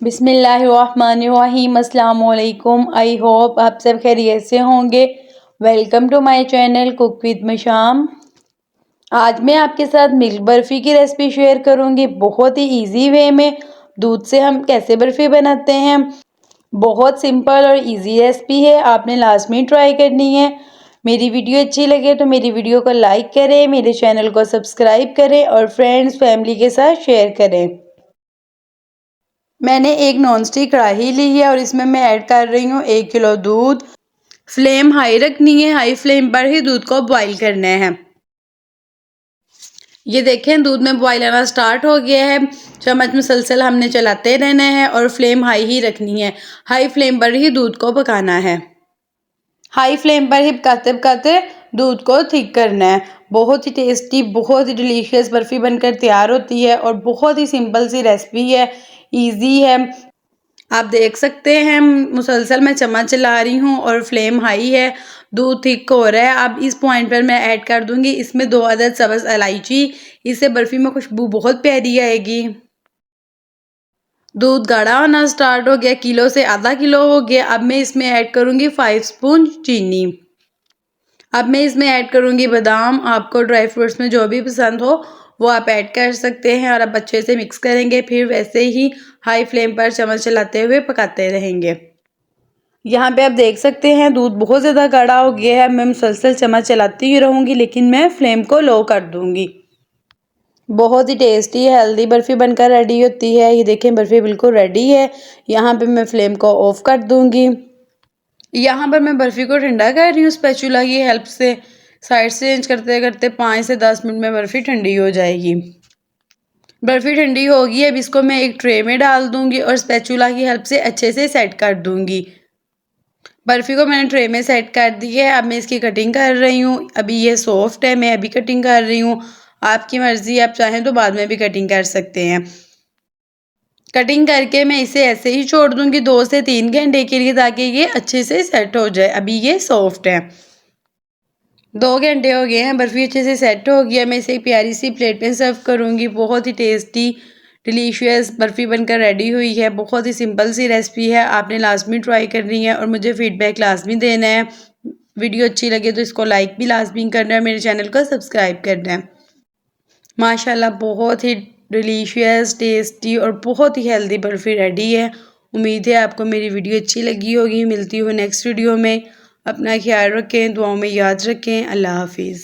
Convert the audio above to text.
बिस्मिल्लाहिर्रहमानिर्रहीम। अस्सलाम वालेकुम। आई होप आप सब खैरियत से होंगे। Welcome to my channel cook with Masham. आज मैं आपके साथ मिल्क बर्फ़ी की रेसिपी शेयर करूंगी, बहुत ही इजी वे में। दूध से हम कैसे बर्फ़ी बनाते हैं, बहुत सिंपल और इजी रेसिपी है, आपने लास्ट में ट्राई करनी है। मेरी वीडियो अच्छी लगे तो मेरी वीडियो को लाइक करें, मेरे चैनल को सब्सक्राइब करें और फ्रेंड्स फैमिली के साथ शेयर करें। मैंने एक नॉनस्टिक कढ़ाई ली है और इसमें मैं ऐड कर रही हूँ 1 किलो दूध। फ्लेम हाई रखनी है, हाई फ्लेम पर ही दूध को बॉईल करना है। ये देखें दूध में बॉईल आना स्टार्ट हो गया है। चम्मच मुसलसल हमने चलाते रहना है और फ्लेम हाई ही रखनी है। हाई फ्लेम पर ही दूध को पकाना है। हाई फ्लेम पर ही पकाते पकाते दूध को थिक करना है। बहुत ही टेस्टी, बहुत ही डिलीशियस बर्फ़ी बनकर तैयार होती है और बहुत ही सिंपल सी रेसिपी है, इजी है। आप देख सकते हैं मुसलसल मैं चम्मच चला रही हूँ और फ्लेम हाई है, दूध थिक हो रहा है। अब इस पॉइंट पर मैं ऐड कर दूंगी इसमें 2 अदद सब्ज़ इलायची। इससे बर्फ़ी में खुशबू बहुत प्यारी आएगी। दूध गाढ़ा होना स्टार्ट हो गया, किलो से आधा किलो हो गया। अब मैं इसमें ऐड करूंगी 5 स्पून चीनी। अब मैं इसमें ऐड करूंगी बादाम। आपको ड्राई फ्रूट्स में जो भी पसंद हो वो आप ऐड कर सकते हैं और अब अच्छे से मिक्स करेंगे। फिर वैसे ही हाई फ्लेम पर चम्मच चलाते हुए पकाते रहेंगे। यहाँ पे आप देख सकते हैं दूध बहुत ज़्यादा गाढ़ा हो गया है। मैं मुसलसल चम्मच चलाती ही रहूँगी, लेकिन मैं फ्लेम को लो कर दूँगी। बहुत ही टेस्टी हेल्दी बर्फ़ी बनकर रेडी होती है। ये देखें बर्फ़ी बिल्कुल रेडी है। यहाँ पे मैं फ्लेम को ऑफ कर दूँगी। यहाँ पर मैं बर्फ़ी को ठंडा कर रही हूँ स्पैचुला की हेल्प से। साइड से चेंज करते करते 5 से 10 मिनट में बर्फ़ी ठंडी हो जाएगी। बर्फ़ी ठंडी होगी, अब इसको मैं एक ट्रे में डाल दूँगी और स्पैचुला की हेल्प से अच्छे से सेट कर दूँगी। बर्फ़ी को मैंने ट्रे में सेट कर दी है। अब मैं इसकी कटिंग कर रही हूँ। अभी ये सॉफ्ट है, मैं अभी कटिंग कर रही हूँ। आपकी मर्ज़ी, आप चाहें तो बाद में भी कटिंग कर सकते हैं। कटिंग करके मैं इसे ऐसे ही छोड़ दूँगी 2 से 3 घंटे के लिए, ताकि ये अच्छे से सेट हो जाए। अभी ये सॉफ्ट है। 2 घंटे हो गए हैं, बर्फ़ी अच्छे से सेट हो गया। मैं इसे एक प्यारी सी प्लेट में सर्व करूँगी। बहुत ही टेस्टी डिलीशियस बर्फ़ी बनकर रेडी हुई है। बहुत ही सिंपल सी रेसिपी है, आपने लाज़मी ट्राई करनी है और मुझे फ़ीडबैक लाज़मी देना है। वीडियो अच्छी लगे तो इसको लाइक भी लाज़मी करना है, मेरे चैनल को सब्सक्राइब करना है। माशाल्लाह बहुत ही डिलीशियस, टेस्टी और बहुत ही हेल्दी बर्फ़ी रेडी है। उम्मीद है आपको मेरी वीडियो अच्छी लगी होगी। मिलती हूँ नेक्स्ट वीडियो में। अपना ख्याल रखें, दुआओं में याद रखें। अल्लाह हाफ़िज़।